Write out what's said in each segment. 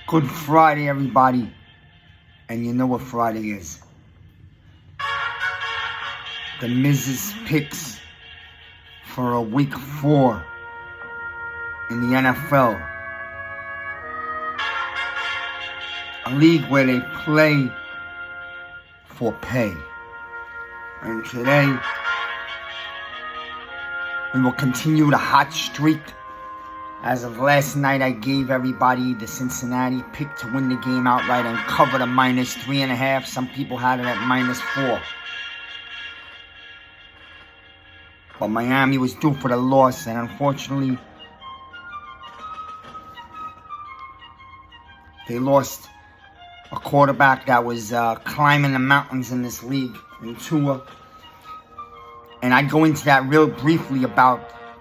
Good Friday, everybody. And you know what Friday is. The Miz's picks for a week 4 in the NFL. A league where they play for pay. And today, we will continue the hot streak. As of last night, I gave everybody the Cincinnati pick to win the game outright and cover the -3.5. Some people had it at -4. But Miami was due for the loss, and unfortunately, they lost a quarterback that was climbing the mountains in this league, in Tua. And I go into that real briefly about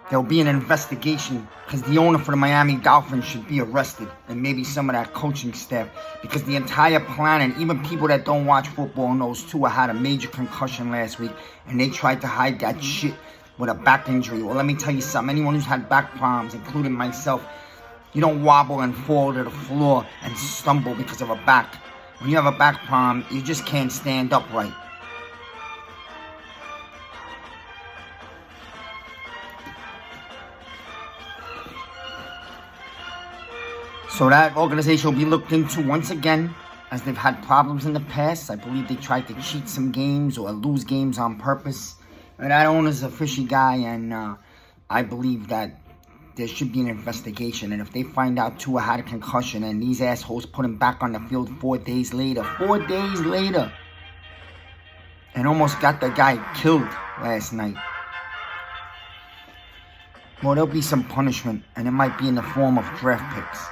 there'll be an investigation because the owner for the Miami Dolphins should be arrested, and maybe some of that coaching staff, because the entire planet, even people that don't watch football, knows Tua had a major concussion last week, and they tried to hide that shit with a back injury. Well, let me tell you something. Anyone who's had back problems, including myself, you don't wobble and fall to the floor and stumble because of a back. When you have a back problem, you just can't stand upright. So that organization will be looked into once again, as they've had problems in the past. I believe they tried to cheat some games or lose games on purpose. And that owner's a fishy guy, and I believe that there should be an investigation. And if they find out Tua had a concussion and these assholes put him back on the field 4 days later, and almost got the guy killed last night, well, there'll be some punishment, and it might be in the form of draft picks.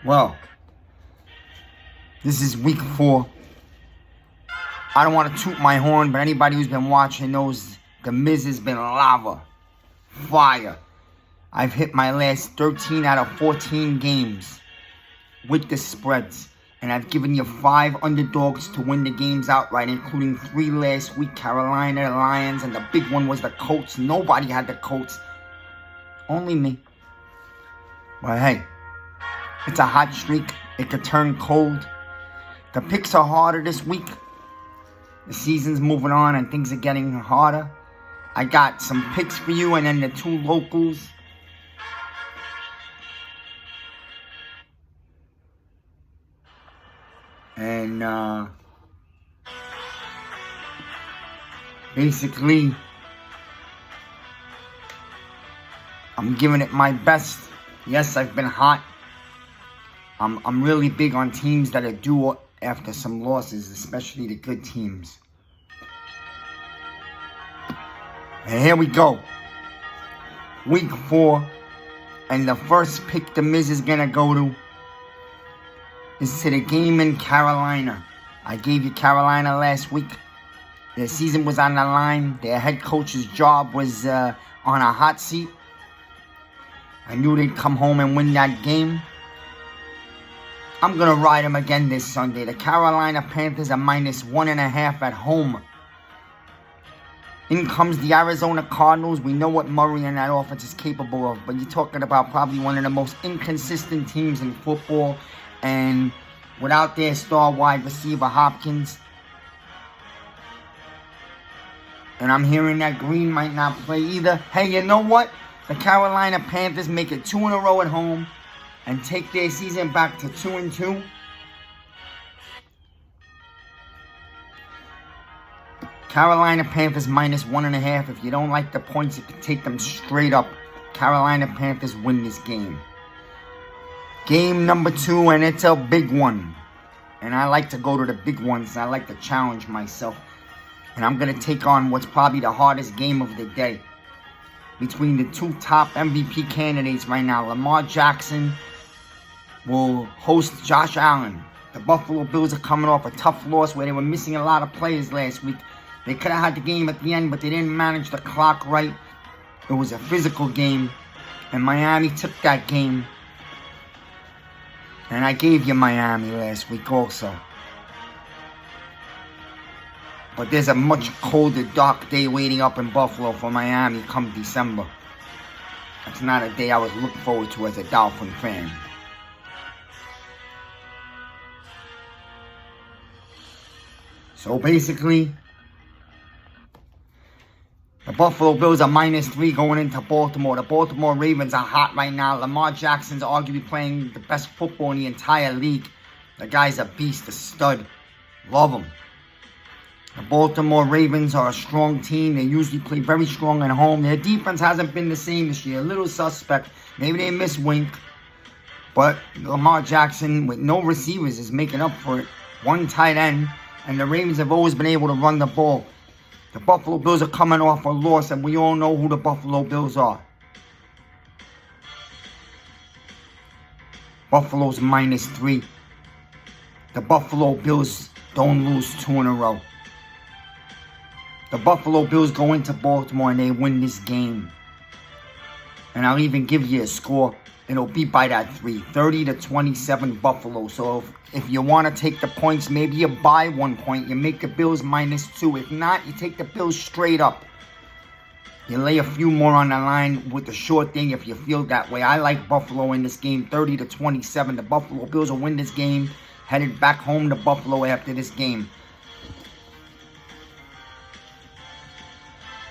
Well, this is week 4. I don't want to toot my horn, but anybody who's been watching knows the Miz has been lava, fire. I've hit my last 13 out of 14 games with the spreads, and I've given you 5 underdogs to win the games outright, including 3 last week, Carolina, Lions, and the big one was the Colts. Nobody had the Colts, only me. But hey, it's a hot streak. It could turn cold. The picks are harder this week. The season's moving on and things are getting harder. I got some picks for you and then the 2 locals. And basically, I'm giving it my best. Yes, I've been hot. I'm really big on teams that are due after some losses, especially the good teams. And here we go. Week 4. And the first pick the Miz is going to go to is to the game in Carolina. I gave you Carolina last week. Their season was on the line. Their head coach's job was on a hot seat. I knew they'd come home and win that game. I'm going to ride them again this Sunday. The Carolina Panthers are -1.5 at home. In comes the Arizona Cardinals. We know what Murray and that offense is capable of, but you're talking about probably one of the most inconsistent teams in football. And without their star wide receiver, Hopkins. And I'm hearing that Green might not play either. Hey, you know what? The Carolina Panthers make it 2 in a row at home and take their season back to 2-2. Carolina Panthers -1.5. If you don't like the points, you can take them straight up. Carolina Panthers win this game. Game number 2, and it's a big one. And I like to go to the big ones. I like to challenge myself. And I'm going to take on what's probably the hardest game of the day. Between the 2 top MVP candidates right now. Lamar Jackson will host Josh Allen. The Buffalo Bills are coming off a tough loss where they were missing a lot of players last week. They could have had the game at the end, but they didn't manage the clock right. It was a physical game, and Miami took that game. And I gave you Miami last week also. But there's a much colder, dark day waiting up in Buffalo for Miami come December. That's not a day I was looking forward to as a Dolphin fan. So basically, the Buffalo Bills are -3 going into Baltimore. The Baltimore Ravens are hot right now. Lamar Jackson's arguably playing the best football in the entire league. The guy's a beast, a stud. Love him. The Baltimore Ravens are a strong team. They usually play very strong at home. Their defense hasn't been the same this year. A little suspect. Maybe they miss Wink. But Lamar Jackson, with no receivers, is making up for it. One tight end. And the Ravens have always been able to run the ball. The Buffalo Bills are coming off a loss, and we all know who the Buffalo Bills are. Buffalo's -3. The Buffalo Bills don't lose 2 in a row. The Buffalo Bills go into Baltimore and they win this game. And I'll even give you a score. It'll be by that 3. 30-27 Buffalo. So if you want to take the points, maybe you buy 1 point. You make the Bills -2. If not, you take the Bills straight up. You lay a few more on the line with the short thing if you feel that way. I like Buffalo in this game, 30-27. The Buffalo Bills will win this game. Headed back home to Buffalo after this game.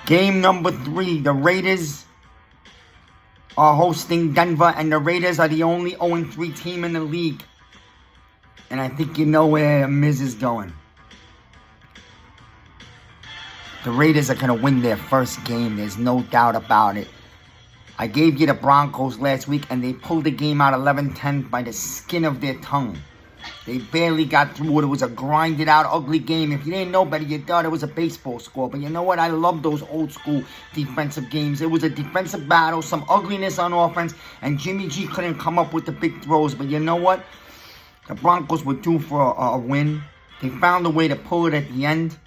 Game number 3, the Raiders are hosting Denver, and the Raiders are the only 0-3 team in the league. And I think you know where Miz is going. The Raiders are going to win their first game. There's no doubt about it. I gave you the Broncos last week, and they pulled the game out 11-10 by the skin of their tongue. They barely got through it. It was a grinded out, ugly game. If you didn't know better, you thought it was a baseball score. But you know what? I love those old school defensive games. It was a defensive battle, some ugliness on offense, and Jimmy G couldn't come up with the big throws. But you know what? The Broncos were due for a win. They found a way to pull it at the end.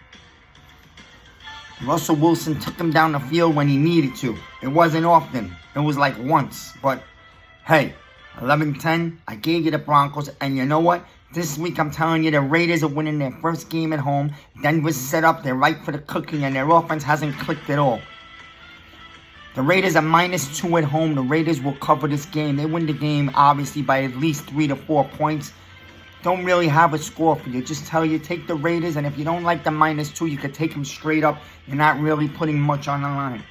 Russell Wilson took them down the field when he needed to. It wasn't often. It was like once. But hey, 11-10, I gave you the Broncos, and you know what? This week, I'm telling you, the Raiders are winning their first game at home. Denver's set up, they're right for the cooking, and their offense hasn't clicked at all. The Raiders are -2 at home. The Raiders will cover this game. They win the game, obviously, by at least 3 to 4 points. Don't really have a score for you. Just tell you, take the Raiders, and if you don't like the -2, you could take them straight up. You're not really putting much on the line.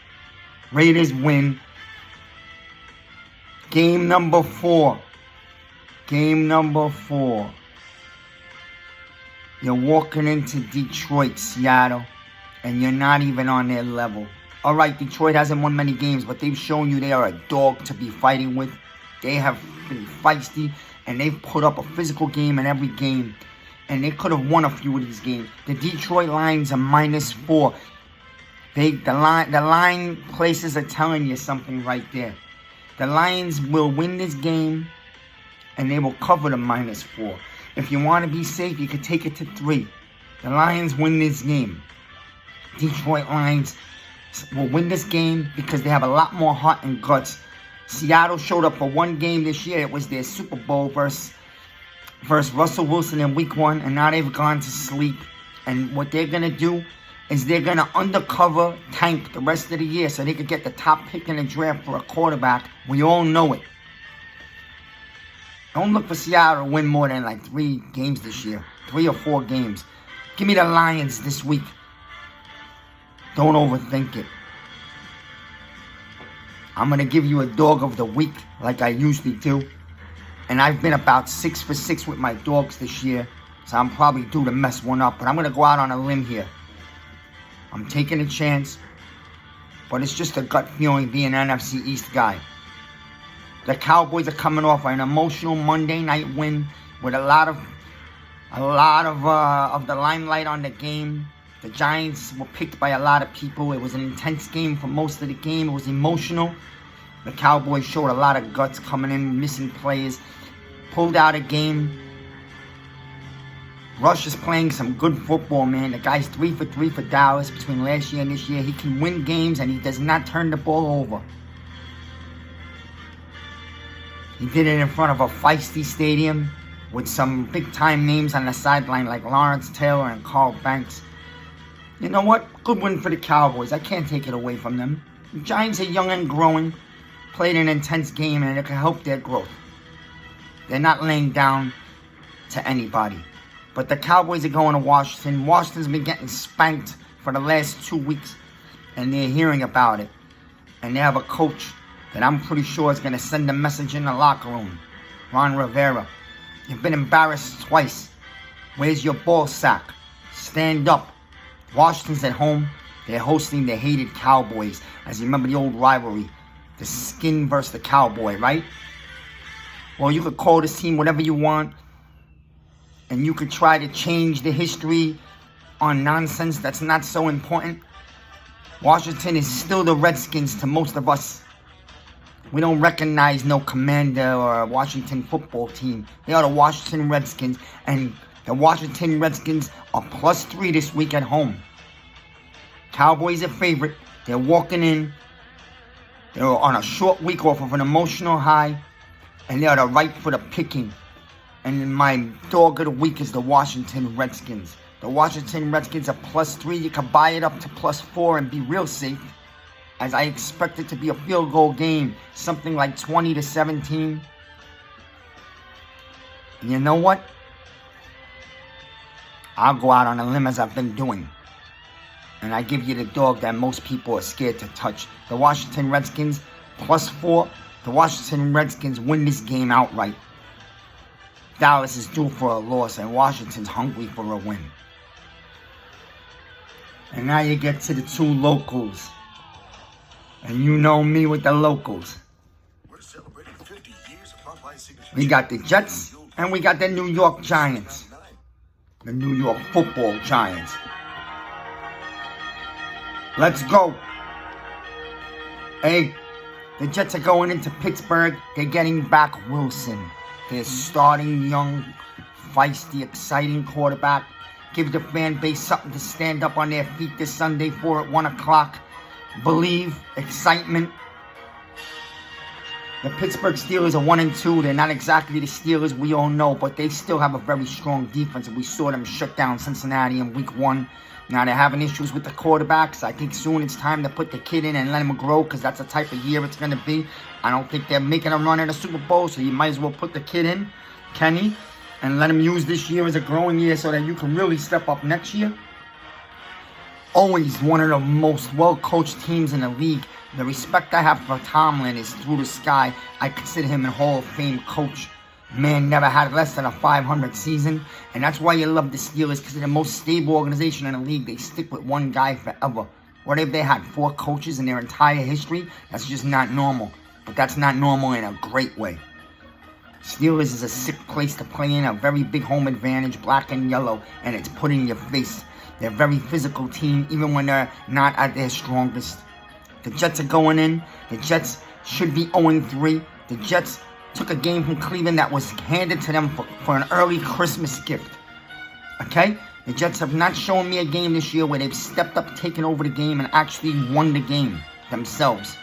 Raiders win. Game number 4. Game number 4. You're walking into Detroit, Seattle, and you're not even on their level. All right, Detroit hasn't won many games, but they've shown you they are a dog to be fighting with. They have been feisty, and they've put up a physical game in every game, and they could have won a few of these games. The Detroit Lions are -4. The line places are telling you something right there. The Lions will win this game, and they will cover the -4. If you want to be safe, you can take it to 3. The Lions win this game. Detroit Lions will win this game because they have a lot more heart and guts. Seattle showed up for one game this year. It was their Super Bowl versus Russell Wilson in week 1, and now they've gone to sleep. And what they're going to do is they're going to undercover tank the rest of the year so they could get the top pick in the draft for a quarterback. We all know it. Don't look for Seattle to win more than like 3 games this year. 3 or 4 games. Give me the Lions this week. Don't overthink it. I'm going to give you a dog of the week like I usually do. And I've been about 6 for 6 with my dogs this year. So I'm probably due to mess one up. But I'm going to go out on a limb here. I'm taking a chance. But it's just a gut feeling being an NFC East guy. The Cowboys are coming off an emotional Monday night win with a lot of the limelight on the game. The Giants were picked by a lot of people. It was an intense game for most of the game. It was emotional. The Cowboys showed a lot of guts coming in, missing players, pulled out a game. Rush is playing some good football, man. The guy's 3 for 3 for Dallas between last year and this year. He can win games, and he does not turn the ball over. He did it in front of a feisty stadium with some big-time names on the sideline like Lawrence Taylor and Carl Banks. You know what? Good win for the Cowboys. I can't take it away from them. The Giants are young and growing. played an intense game and it can help their growth. They're not laying down to anybody. But the Cowboys are going to Washington. Washington's been getting spanked for the last 2 weeks, and they're hearing about it. And they have a coach that I'm pretty sure is going to send a message in the locker room. Ron Rivera, you've been embarrassed twice. Where's your ball sack? Stand up. Washington's at home. They're hosting the hated Cowboys. As you remember the old rivalry, the skin versus the cowboy, right? Well, you could call this team whatever you want, and you could try to change the history on nonsense that's not so important. Washington is still the Redskins to most of us. We don't recognize no Commander or a Washington football team. They are the Washington Redskins, and the Washington Redskins are +3 this week at home. Cowboys are favorite. They're walking in. They're on a short week off of an emotional high, and they are the right for the picking. And my dog of the week is the Washington Redskins. The Washington Redskins are +3. You can buy it up to +4 and be real safe, as I expect it to be a field goal game, something like 20-17. And you know what? I'll go out on a limb as I've been doing, and I give you the dog that most people are scared to touch. The Washington Redskins +4. The Washington Redskins win this game outright. Dallas is due for a loss, and Washington's hungry for a win. And now you get to the two locals. And you know me with the locals. We're celebrating 50 years of Popeye signature. We got the Jets, and we got the New York Giants. The New York Football Giants. Let's go. Hey, the Jets are going into Pittsburgh. They're getting back Wilson. They're starting young, feisty, exciting quarterback. Give the fan base something to stand up on their feet this Sunday for at 1 o'clock. Believe, excitement. The Pittsburgh Steelers are 1-2. They're not exactly the Steelers we all know, but they still have a very strong defense. And we saw them shut down Cincinnati in week 1. Now they're having issues with the quarterbacks. I think soon it's time to put the kid in and let him grow, because that's the type of year it's going to be. I don't think they're making a run at a Super Bowl, so you might as well put the kid in, Kenny, and let him use this year as a growing year so that you can really step up next year. Always one of the most well-coached teams in the league. The respect I have for Tomlin is through the sky. I consider him a Hall of Fame coach. Man never had less than a 500 season. And that's why you love the Steelers, because they're the most stable organization in the league. They stick with one guy forever. What if they had 4 coaches in their entire history? That's just not normal. But that's not normal in a great way. Steelers is a sick place to play in. A very big home advantage, black and yellow. And it's put in your face. They're a very physical team, even when they're not at their strongest. The Jets are going in. The Jets should be 0-3. The Jets took a game from Cleveland that was handed to them for an early Christmas gift. Okay? The Jets have not shown me a game this year where they've stepped up, taken over the game, and actually won the game themselves.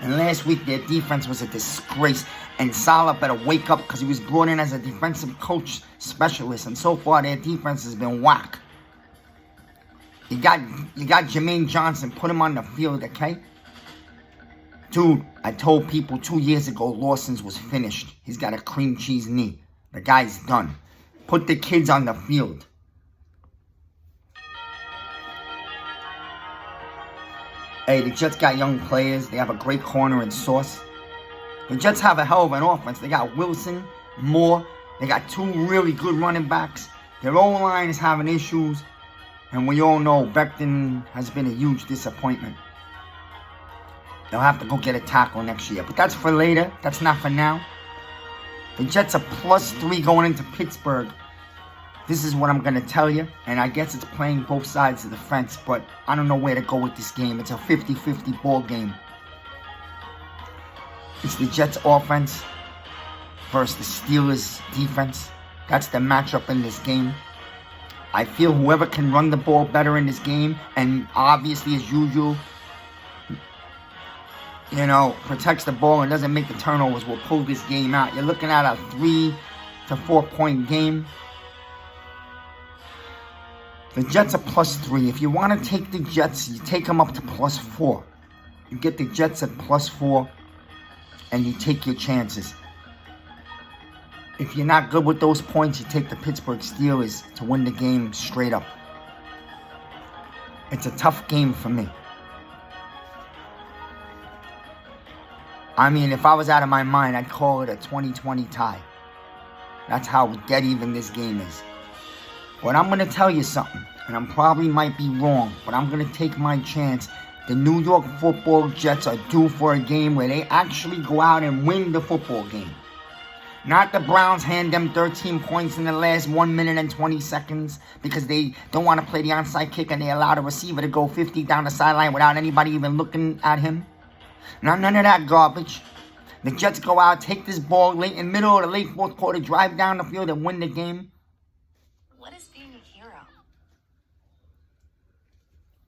And last week, their defense was a disgrace. And Saleh better wake up, because he was brought in as a defensive coach specialist. And so far, their defense has been whack. You got Jermaine Johnson. Put him on the field, okay? Dude, I told people 2 years ago Lawson's was finished. He's got a cream cheese knee. The guy's done. Put the kids on the field. Hey, the Jets got young players. They have a great corner in Sauce. The Jets have a hell of an offense. They got Wilson, Moore. They got 2 really good running backs. Their O-line is having issues. And we all know Becton has been a huge disappointment. They'll have to go get a tackle next year. But that's for later. That's not for now. The Jets are +3 going into Pittsburgh. This is what I'm going to tell you. And I guess it's playing both sides of the fence. But I don't know where to go with this game. It's a 50-50 ball game. It's the Jets offense versus the Steelers defense. That's the matchup in this game. I feel whoever can run the ball better in this game, and obviously as usual, protects the ball and doesn't make the turnovers, will pull this game out. You're looking at a 3 to 4 point game. The Jets are +3. If you want to take the Jets, you take them up to +4. You get the Jets at +4, and you take your chances. If you're not good with those points, you take the Pittsburgh Steelers to win the game straight up. It's a tough game for me. I mean, if I was out of my mind, I'd call it a 20-20 tie. That's how dead even this game is. But I'm going to tell you something, and I probably might be wrong, but I'm going to take my chance. The New York Football Jets are due for a game where they actually go out and win the football game. Not the Browns hand them 13 points in the last 1 minute and 20 seconds because they don't want to play the onside kick and they allow the receiver to go 50 down the sideline without anybody even looking at him. None of that garbage. The Jets go out, take this ball late in the middle of the late fourth quarter, drive down the field and win the game. What is being a hero?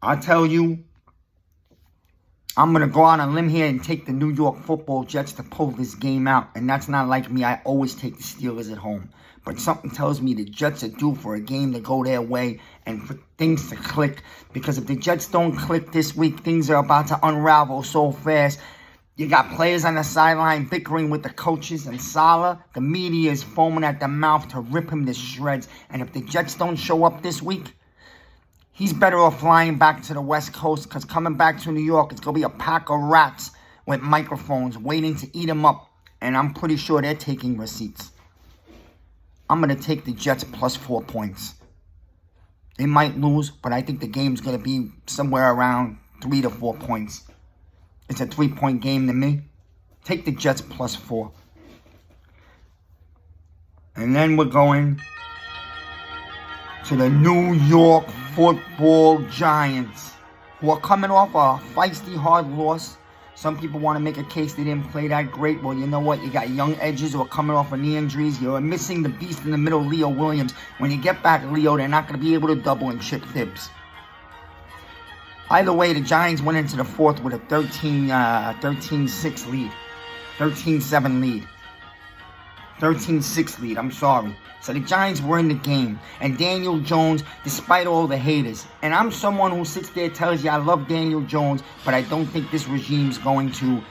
I tell you, I'm going to go on a limb here and take the New York Football Jets to pull this game out. And that's not like me. I always take the Steelers at home. But something tells me the Jets are due for a game to go their way and for things to click. Because if the Jets don't click this week, things are about to unravel so fast. You got players on the sideline bickering with the coaches. And Saleh, the media is foaming at the mouth to rip him to shreds. And if the Jets don't show up this week, he's better off flying back to the West Coast because coming back to New York, it's going to be a pack of rats with microphones waiting to eat him up. And I'm pretty sure they're taking receipts. I'm going to take the Jets +4 points. They might lose, but I think the game's going to be somewhere around 3 to 4 points. It's a 3-point game to me. Take the Jets +4. And then we're going to the New York Football Giants, who are coming off a feisty, hard loss. Some people want to make a case they didn't play that great. Well, you know what? You got young edges who are coming off of knee injuries. You're missing the beast in the middle, Leo Williams. When you get back Leo, they're not going to be able to double and chip Thibs. Either way, the Giants went into the fourth with a 13-6 lead. 13-7 lead. 13-6 lead, I'm sorry. So the Giants were in the game. And Daniel Jones, despite all the haters, and I'm someone who sits there and tells you I love Daniel Jones, but I don't think this regime's going to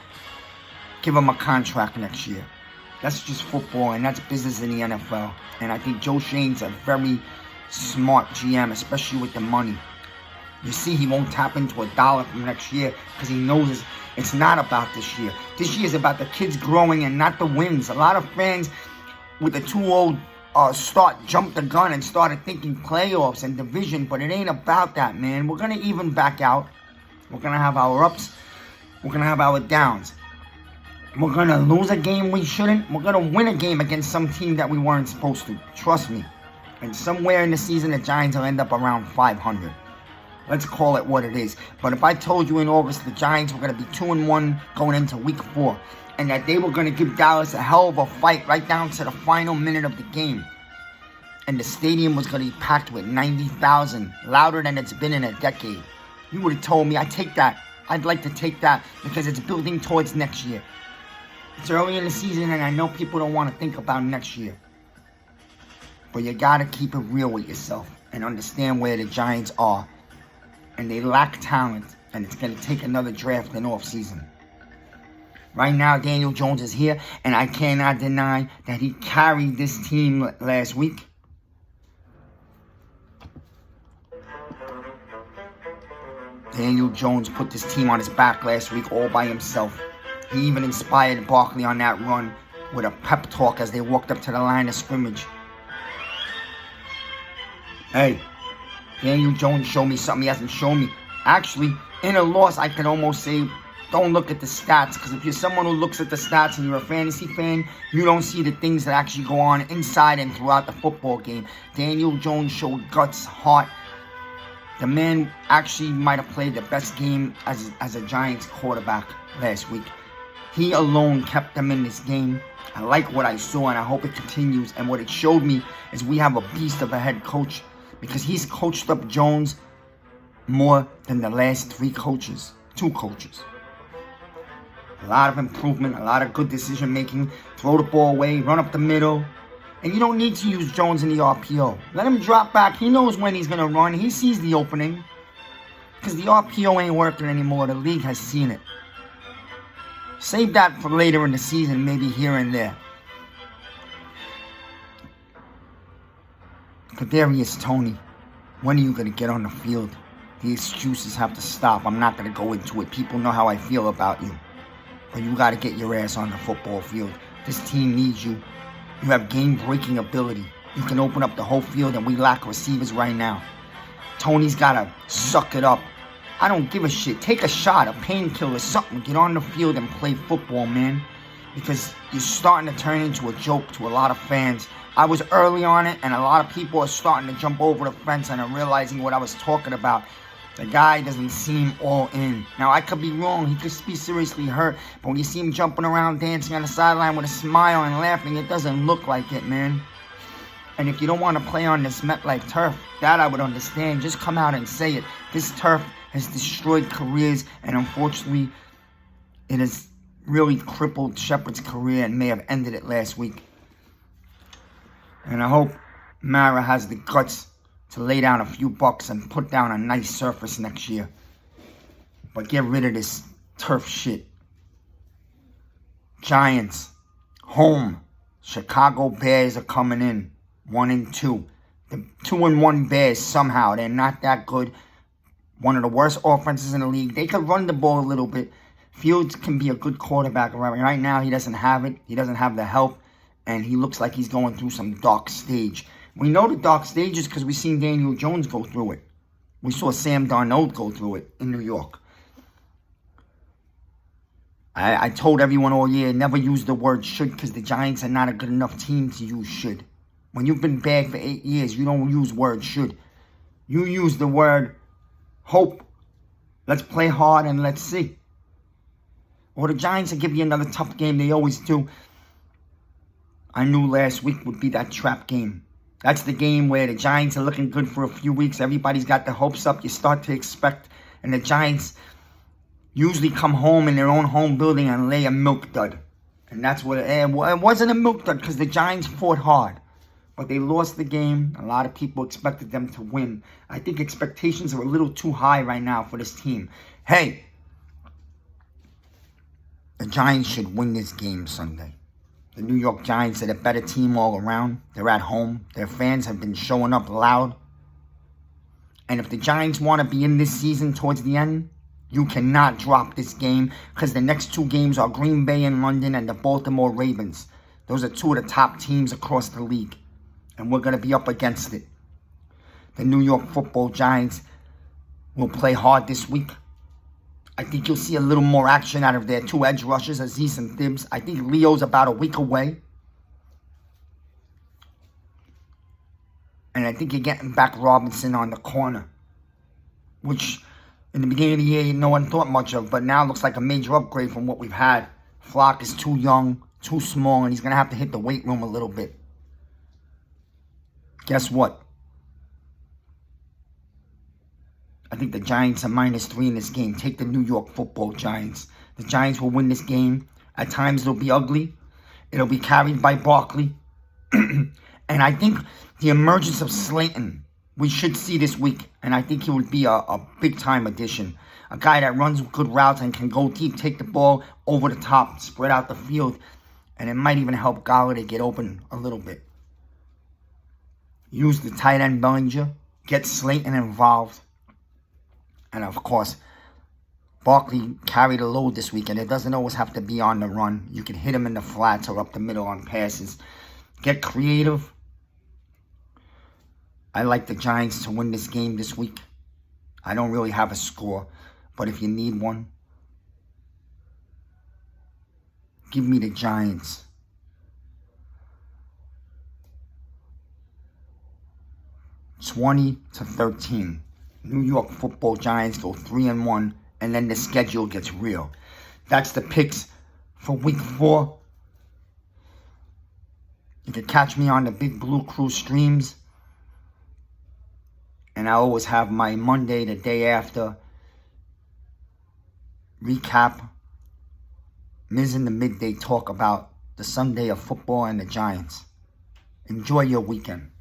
give him a contract next year. That's just football, and that's business in the NFL. And I think Joe Schoen's a very smart GM, especially with the money. You see, he won't tap into $1 from next year because he knows it's not about this year. This year is about the kids growing and not the wins. A lot of fans with the 2-0 start jumped the gun and started thinking playoffs and division, but it ain't about that, man. We're going to even back out. We're going to have our ups. We're going to have our downs. We're going to lose a game we shouldn't. We're going to win a game against some team that we weren't supposed to. Trust me. And somewhere in the season, the Giants will end up around 500. Let's call it what it is. But if I told you in August the Giants were going to be 2-1 going into week 4, and that they were going to give Dallas a hell of a fight right down to the final minute of the game, and the stadium was going to be packed with 90,000, louder than it's been in a decade, you would have told me, I take that. I'd like to take that because it's building towards next year. It's early in the season, and I know people don't want to think about next year. But you got to keep it real with yourself and understand where the Giants are. And they lack talent, and it's going to take another draft in off-season. Right now, Daniel Jones is here, and I cannot deny that he carried this team last week. Daniel Jones put this team on his back last week all by himself. He even inspired Barkley on that run with a pep talk as they walked up to the line of scrimmage. Hey, Daniel Jones showed me something he hasn't shown me. Actually, in a loss, I can almost say, don't look at the stats. Because if you're someone who looks at the stats and you're a fantasy fan, you don't see the things that actually go on inside and throughout the football game. Daniel Jones showed guts, heart. The man actually might have played the best game as a Giants quarterback last week. He alone kept them in this game. I like what I saw, and I hope it continues. And what it showed me is we have a beast of a head coach, because he's coached up Jones more than the last 2 coaches. A lot of improvement, a lot of good decision making. Throw the ball away, run up the middle. And you don't need to use Jones in the RPO. Let him drop back. He knows when he's going to run. He sees the opening. Because the RPO ain't working anymore. The league has seen it. Save that for later in the season, maybe here and there. Kadarius Toney, when are you going to get on the field? The excuses have to stop. I'm not going to go into it. People know how I feel about you. But you got to get your ass on the football field. This team needs you. You have game-breaking ability. You can open up the whole field, and we lack receivers right now. Tony's got to suck it up. I don't give a shit. Take a shot, a painkiller, something. Get on the field and play football, man. Because you're starting to turn into a joke to a lot of fans. I was early on it, and a lot of people are starting to jump over the fence and are realizing what I was talking about. The guy doesn't seem all in. Now, I could be wrong. He could be seriously hurt. But when you see him jumping around, dancing on the sideline with a smile and laughing, it doesn't look like it, man. And if you don't want to play on this MetLife turf, that I would understand. Just come out and say it. This turf has destroyed careers, and unfortunately, it has really crippled Shepard's career and may have ended it last week. And I hope Mara has the guts to lay down a few bucks and put down a nice surface next year. But get rid of this turf shit. Giants, home. Chicago Bears are coming in 1-2. The 2-1 Bears, somehow, they're not that good. One of the worst offenses in the league. They could run the ball a little bit. Fields can be a good quarterback. Right now, he doesn't have it. He doesn't have the help. And he looks like he's going through some dark stage. We know the dark stages because we've seen Daniel Jones go through it. We saw Sam Darnold go through it in New York. I told everyone all year, never use the word should because the Giants are not a good enough team to use should. When you've been bad for 8 years, you don't use word should. You use the word hope. Let's play hard and let's see. Or the Giants will give you another tough game. They always do. I knew last week would be that trap game. That's the game where the Giants are looking good for a few weeks. Everybody's got their hopes up. You start to expect. And the Giants usually come home in their own home building and lay a milk dud. And that's what it wasn't a milk dud because the Giants fought hard. But they lost the game. A lot of people expected them to win. I think expectations are a little too high right now for this team. Hey, the Giants should win this game Sunday. The New York Giants are the better team all around. They're at home. Their fans have been showing up loud. And if the Giants want to be in this season towards the end, you cannot drop this game because the next two games are Green Bay in London and the Baltimore Ravens. Those are two of the top teams across the league. And we're going to be up against it. The New York Football Giants will play hard this week. I think you'll see a little more action out of their two edge rushers, Azeez and Thibs. I think Leo's about a week away. And I think you're getting back Robinson on the corner. Which, in the beginning of the year, no one thought much of. But now looks like a major upgrade from what we've had. Flock is too young, too small, and he's going to have to hit the weight room a little bit. Guess what? I think the Giants are -3 in this game. Take the New York Football Giants. The Giants will win this game. At times it'll be ugly. It'll be carried by Barkley. And I think the emergence of Slayton, we should see this week. And I think he would be a big-time addition. A guy that runs good routes and can go deep, take the ball over the top, spread out the field. And it might even help Golladay get open a little bit. Use the tight end Bellinger. Get Slayton involved. And, of course, Barkley carried a load this weekend. It doesn't always have to be on the run. You can hit him in the flats or up the middle on passes. Get creative. I like the Giants to win this game this week. I don't really have a score. But if you need one, give me the Giants. (20-13). New York Football Giants go 3-1, and then the schedule gets real. That's the picks for Week 4. You can catch me on the Big Blue Crew streams. And I always have my Monday, the day after, recap. Miz in the midday talk about the Sunday of football and the Giants. Enjoy your weekend.